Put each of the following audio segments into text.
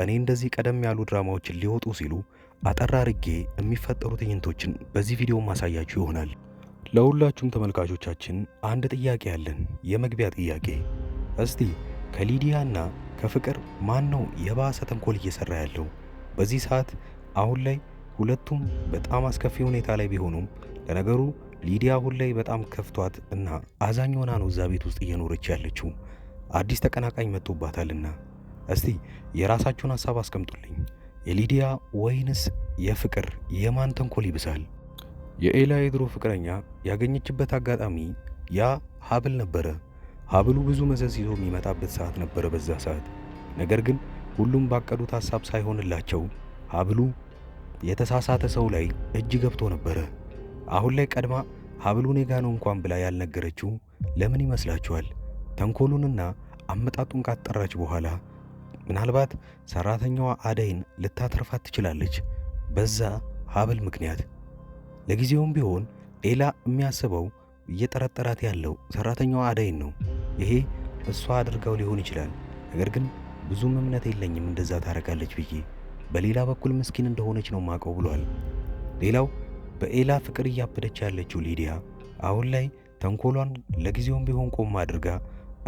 እኔ እንደዚህ ቀደም ያሉ ድራማዎችን ሊወጡ ሲሉ አጠር አድርጌ የሚፈጠሩ ትዕይንቶችን በዚህ ቪዲዮ ማሳያችሁ ይሆናል። ለሁላችሁም ተመልካቾቻችን አንድ ጥያቄ አለን፣ የመግቢያ ጥያቄ። እስቲ ከሊዲያና ከፍቅር ማን ነው የባሰ ተንኮል እየሰራ ያለው? በዚህ ሰዓት አሁን ላይ ሁለቱም በጣም አስከፊ ሁኔታ ላይ ቢሆኑም፣ ለነገሩ ሊዲያ አሁን ላይ በጣም ከፍቷት እና አዛኝ ሆና ነው እዛ ቤት ውስጥ እየኖረች ያለችው። አዲስ ተቀናቃኝ መጥቶባታልና እስቲ የራሳችሁን ሐሳብ አስቀምጡልኝ። የሊዲያ ወይንስ የፍቅር የማን ተንኮል ይብሳል? የኤላ የድሮ ፍቅረኛ ያገኘችበት አጋጣሚ ያ ሀብል ነበረ። ሀብሉ ብዙ መዘዝ ይዞ የሚመጣበት ሰዓት ነበረ በዛ ሰዓት። ነገር ግን ሁሉም ባቀዱት ሐሳብ ሳይሆንላቸው ሀብሉ የተሳሳተ ሰው ላይ እጅ ገብቶ ነበረ። አሁን ላይ ቀድማ ሀብሉ እኔ ጋ ነው እንኳን ብላ ያልነገረችው ለምን ይመስላችኋል? ተንኮሉንና አመጣጡን ካጠራች በኋላ ምናልባት ሰራተኛዋ አደይን ልታተርፋት ትችላለች በዛ ሀብል ምክንያት። ለጊዜውም ቢሆን ኤላ የሚያስበው እየጠረጠራት ያለው ሰራተኛዋ አደይን ነው። ይሄ እሷ አድርገው ሊሆን ይችላል፣ ነገር ግን ብዙም እምነት የለኝም እንደዛ ታረጋለች ብዬ። በሌላ በኩል ምስኪን እንደሆነች ነው ማቀው ብሏል። ሌላው በኤላ ፍቅር እያበደች ያለችው ሊዲያ አሁን ላይ ተንኮሏን ለጊዜውም ቢሆን ቆም አድርጋ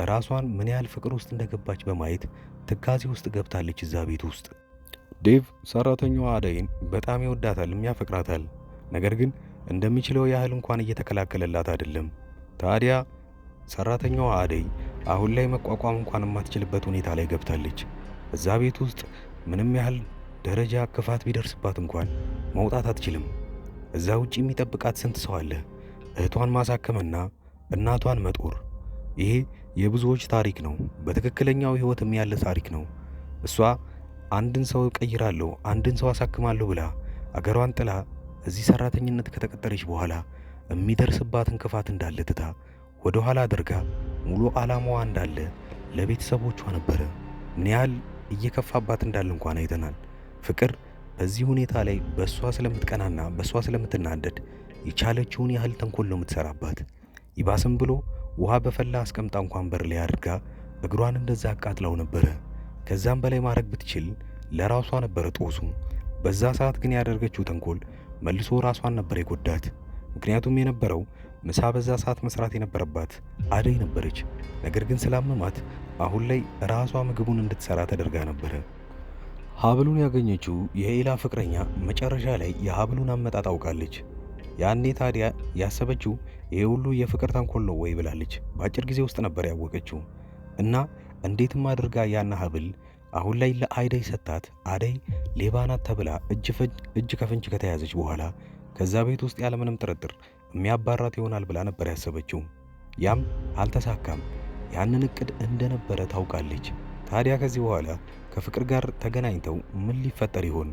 ራሷን ምን ያህል ፍቅር ውስጥ እንደገባች በማየት ትካዜ ውስጥ ገብታለች እዛ ቤት ውስጥ። ዴቭ ሰራተኛዋ አደይን በጣም ይወዳታል፣ ያፈቅራታል። ነገር ግን እንደሚችለው ያህል እንኳን እየተከላከለላት አይደለም። ታዲያ ሰራተኛዋ አደይ አሁን ላይ መቋቋም እንኳን የማትችልበት ሁኔታ ላይ ገብታለች። እዛ ቤት ውስጥ ምንም ያህል ደረጃ ክፋት ቢደርስባት እንኳን መውጣት አትችልም። እዛ ውጪ የሚጠብቃት ስንት ሰው አለ። እህቷን ማሳከምና እናቷን መጦር። ይሄ የብዙዎች ታሪክ ነው፣ በትክክለኛው ህይወትም ያለ ታሪክ ነው። እሷ አንድን ሰው ቀይራለሁ፣ አንድን ሰው አሳክማለሁ ብላ አገሯን ጥላ እዚህ ሰራተኝነት ከተቀጠረች በኋላ የሚደርስባትን ክፋት እንዳለ ትታ ወደ ኋላ አድርጋ ሙሉ ዓላማዋ እንዳለ ለቤተሰቦቿ ነበረ። ምን ያህል እየከፋባት እንዳለ እንኳን አይተናል። ፍቅር በዚህ ሁኔታ ላይ በእሷ ስለምትቀናና በእሷ ስለምትናደድ የቻለችውን ያህል ተንኮል ነው የምትሰራባት። ይባስም ብሎ ውሃ በፈላ አስቀምጣ እንኳን በር ላይ አድርጋ እግሯን እንደዛ አቃጥላው ነበረ። ከዛም በላይ ማድረግ ብትችል ለራሷ ነበረ ጦሱ። በዛ ሰዓት ግን ያደረገችው ተንኮል መልሶ ራሷን ነበር የጎዳት። ምክንያቱም የነበረው ምሳ በዛ ሰዓት መስራት የነበረባት አደይ ነበረች። ነገር ግን ስላመማት አሁን ላይ ራሷ ምግቡን እንድትሰራ ተደርጋ ነበረ። ሀብሉን ያገኘችው የኤላ ፍቅረኛ መጨረሻ ላይ የሀብሉን አመጣጥ አውቃለች። ያኔ ታዲያ ያሰበችው ይሄ ሁሉ የፍቅር ተንኮል ነው ወይ ብላለች። በአጭር ጊዜ ውስጥ ነበር ያወቀችው እና እንዴትም አድርጋ ያና ሀብል አሁን ላይ ለአደይ ሰጣት። አደይ ሌባ ናት ተብላ እጅ ከፍንጅ ከተያዘች በኋላ ከዛ ቤት ውስጥ ያለምንም ጥርጥር የሚያባራት ይሆናል ብላ ነበር ያሰበችው። ያም አልተሳካም። ያንን እቅድ እንደነበረ ታውቃለች። ታዲያ ከዚህ በኋላ ከፍቅር ጋር ተገናኝተው ምን ሊፈጠር ይሆን?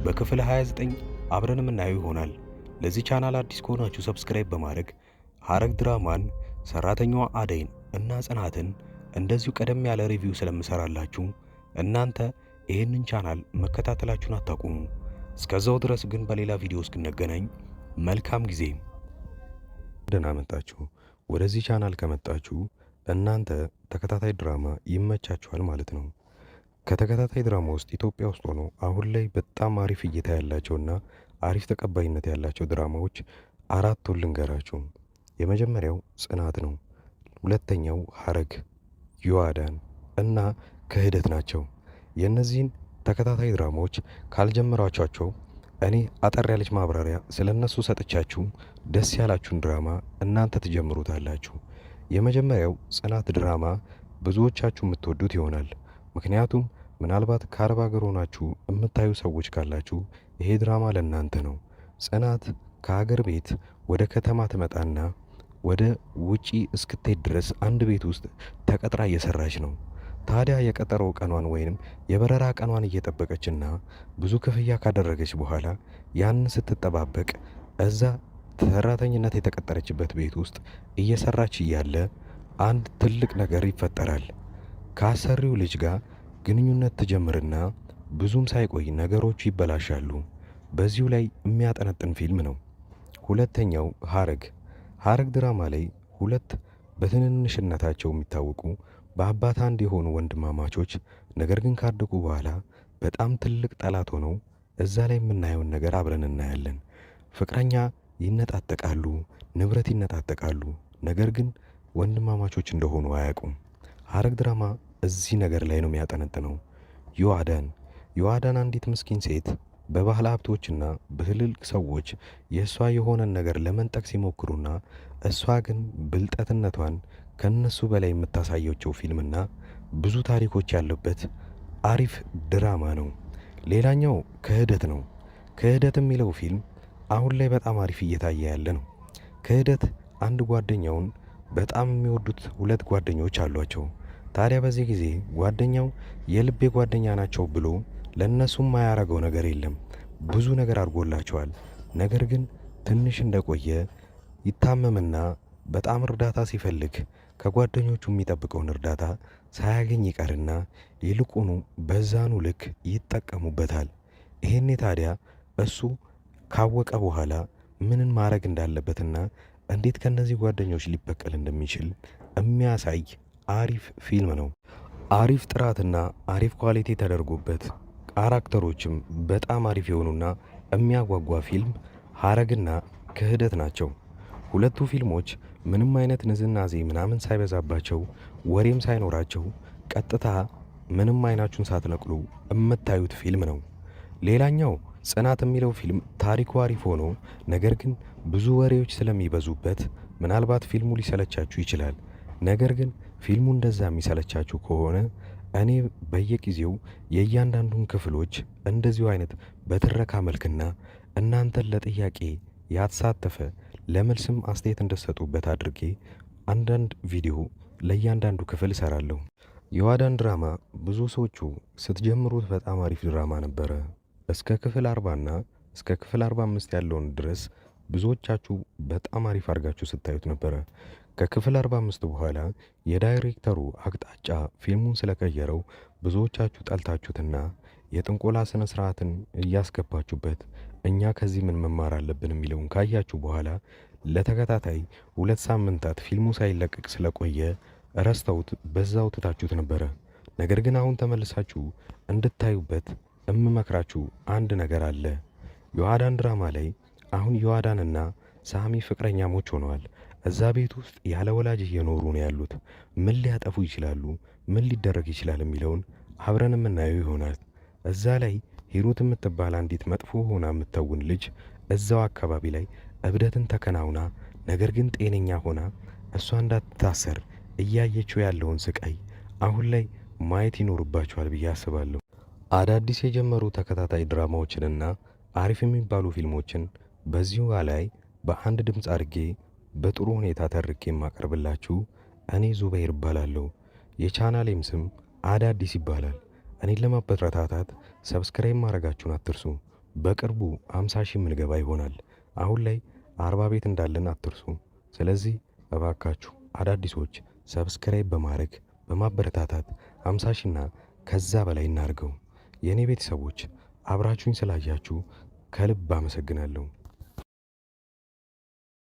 በክፍል 29 አብረን የምናየው ይሆናል። ለዚህ ቻናል አዲስ ከሆናችሁ ሰብስክራይብ በማድረግ ሐረግ ድራማን፣ ሰራተኛዋ አደይን እና ጽናትን እንደዚሁ ቀደም ያለ ሪቪው ስለምሰራላችሁ እናንተ ይህንን ቻናል መከታተላችሁን አታቁሙ። እስከዛው ድረስ ግን በሌላ ቪዲዮ እስክንገናኝ መልካም ጊዜ። ደህና መጣችሁ። ወደዚህ ቻናል ከመጣችሁ እናንተ ተከታታይ ድራማ ይመቻችኋል ማለት ነው። ከተከታታይ ድራማ ውስጥ ኢትዮጵያ ውስጥ ሆኖ አሁን ላይ በጣም አሪፍ እይታ ያላቸውና አሪፍ ተቀባይነት ያላቸው ድራማዎች አራቱን ልንገራችሁ። የመጀመሪያው ጽናት ነው። ሁለተኛው ሐረግ፣ ዮአዳን እና ክህደት ናቸው። የእነዚህን ተከታታይ ድራማዎች ካልጀመራችኋቸው እኔ አጠር ያለች ማብራሪያ ስለነሱ ሰጥቻችሁ ደስ ያላችሁን ድራማ እናንተ ትጀምሩታላችሁ። የመጀመሪያው ጽናት ድራማ ብዙዎቻችሁ የምትወዱት ይሆናል። ምክንያቱም ምናልባት ከአረብ ሀገር ሆናችሁ የምታዩ ሰዎች ካላችሁ ይሄ ድራማ ለእናንተ ነው። ጽናት ከሀገር ቤት ወደ ከተማ ትመጣና ወደ ውጪ እስክትሄድ ድረስ አንድ ቤት ውስጥ ተቀጥራ እየሰራች ነው። ታዲያ የቀጠሮ ቀኗን ወይንም የበረራ ቀኗን እየጠበቀችና ብዙ ክፍያ ካደረገች በኋላ ያን ስትጠባበቅ እዛ ሰራተኝነት የተቀጠረችበት ቤት ውስጥ እየሰራች እያለ አንድ ትልቅ ነገር ይፈጠራል። ከአሰሪው ልጅ ጋር ግንኙነት ትጀምርና ብዙም ሳይቆይ ነገሮቹ ይበላሻሉ። በዚሁ ላይ የሚያጠነጥን ፊልም ነው። ሁለተኛው ሐረግ ድራማ ላይ ሁለት በትንንሽነታቸው የሚታወቁ በአባት አንድ የሆኑ ወንድማማቾች ነገር ግን ካደጉ በኋላ በጣም ትልቅ ጠላት ሆነው እዛ ላይ የምናየውን ነገር አብረን እናያለን። ፍቅረኛ ይነጣጠቃሉ፣ ንብረት ይነጣጠቃሉ፣ ነገር ግን ወንድማማቾች እንደሆኑ አያውቁም። ሐረግ ድራማ እዚህ ነገር ላይ ነው የሚያጠነጥነው። ዮአዳን አንዲት ምስኪን ሴት በባህል ሀብቶችና በትልልቅ ሰዎች የእሷ የሆነን ነገር ለመንጠቅ ሲሞክሩና እሷ ግን ብልጠትነቷን ከነሱ በላይ የምታሳየቸው ፊልምና ብዙ ታሪኮች ያሉበት አሪፍ ድራማ ነው። ሌላኛው ክህደት ነው። ክህደት የሚለው ፊልም አሁን ላይ በጣም አሪፍ እየታየ ያለ ነው። ክህደት አንድ ጓደኛውን በጣም የሚወዱት ሁለት ጓደኞች አሏቸው። ታዲያ በዚህ ጊዜ ጓደኛው የልቤ ጓደኛ ናቸው ብሎ ለእነሱም ማያረገው ነገር የለም። ብዙ ነገር አድርጎላቸዋል። ነገር ግን ትንሽ እንደቆየ ይታመምና በጣም እርዳታ ሲፈልግ ከጓደኞቹ የሚጠብቀውን እርዳታ ሳያገኝ ይቀርና ይልቁኑ በዛኑ ልክ ይጠቀሙበታል። ይሄኔ ታዲያ እሱ ካወቀ በኋላ ምንን ማድረግ እንዳለበትና እንዴት ከነዚህ ጓደኞች ሊበቀል እንደሚችል የሚያሳይ አሪፍ ፊልም ነው። አሪፍ ጥራትና አሪፍ ኳሊቲ ተደርጎበት ካራክተሮችም በጣም አሪፍ የሆኑና የሚያጓጓ ፊልም ሐረግና ክህደት ናቸው። ሁለቱ ፊልሞች ምንም አይነት ንዝናዜ ምናምን ሳይበዛባቸው ወሬም ሳይኖራቸው ቀጥታ ምንም አይናችሁን ሳትነቅሉ የምታዩት ፊልም ነው። ሌላኛው ጽናት የሚለው ፊልም ታሪኩ አሪፍ ሆኖ ነገር ግን ብዙ ወሬዎች ስለሚበዙበት ምናልባት ፊልሙ ሊሰለቻችሁ ይችላል። ነገር ግን ፊልሙ እንደዛ የሚሰለቻችሁ ከሆነ እኔ በየጊዜው የእያንዳንዱን ክፍሎች እንደዚሁ አይነት በትረካ መልክና እናንተን ለጥያቄ ያተሳተፈ ለመልስም አስተያየት እንደሰጡበት አድርጌ አንዳንድ ቪዲዮ ለእያንዳንዱ ክፍል እሰራለሁ። ዮአዳን ድራማ ብዙ ሰዎቹ ስትጀምሩት በጣም አሪፍ ድራማ ነበረ። እስከ ክፍል 40 እና እስከ ክፍል 45 ያለውን ድረስ ብዙዎቻችሁ በጣም አሪፍ አድርጋችሁ ስታዩት ነበረ። ከክፍል 45 በኋላ የዳይሬክተሩ አቅጣጫ ፊልሙን ስለቀየረው ብዙዎቻችሁ ጠልታችሁትና የጥንቆላ ስነ ስርዓትን እያስገባችሁበት እኛ ከዚህ ምን መማር አለብን የሚለውን ካያችሁ በኋላ ለተከታታይ 2 ሳምንታት ፊልሙ ሳይለቀቅ ስለቆየ ረስተውት በዛው ትታችሁት ነበረ። ነገር ግን አሁን ተመልሳችሁ እንድታዩበት እምመክራችሁ አንድ ነገር አለ። ዮአዳን ድራማ ላይ አሁን ዮአዳንና ሳሚ ፍቅረኛሞች ሆነዋል። እዛ ቤት ውስጥ ያለ ወላጅ እየኖሩ ነው ያሉት። ምን ሊያጠፉ ይችላሉ፣ ምን ሊደረግ ይችላል የሚለውን አብረን የምናየው ይሆናል። እዛ ላይ ሂሩት የምትባል አንዲት መጥፎ ሆና የምትተውን ልጅ እዛው አካባቢ ላይ እብደትን ተከናውና ነገር ግን ጤነኛ ሆና እሷ እንዳትታሰር እያየችው ያለውን ስቃይ አሁን ላይ ማየት ይኖርባቸዋል ብዬ አስባለሁ። አዳዲስ የጀመሩ ተከታታይ ድራማዎችንና አሪፍ የሚባሉ ፊልሞችን በዚሁ ላይ በአንድ ድምፅ አድርጌ በጥሩ ሁኔታ ተርኬ የማቀርብላችሁ እኔ ዙበይር እባላለሁ። የቻናሌም ስም አዳዲስ ይባላል። እኔን ለማበረታታት ሰብስክራይብ ማድረጋችሁን አትርሱ። በቅርቡ 50 ሺህ ምንገባ ይሆናል። አሁን ላይ 40 ቤት እንዳለን አትርሱ። ስለዚህ እባካችሁ አዳዲሶች ሰብስክራይብ በማድረግ በማበረታታት 50 ሺህና ከዛ በላይ እናርገው። የእኔ ቤተሰቦች አብራችሁኝ ስላያችሁ ከልብ አመሰግናለሁ።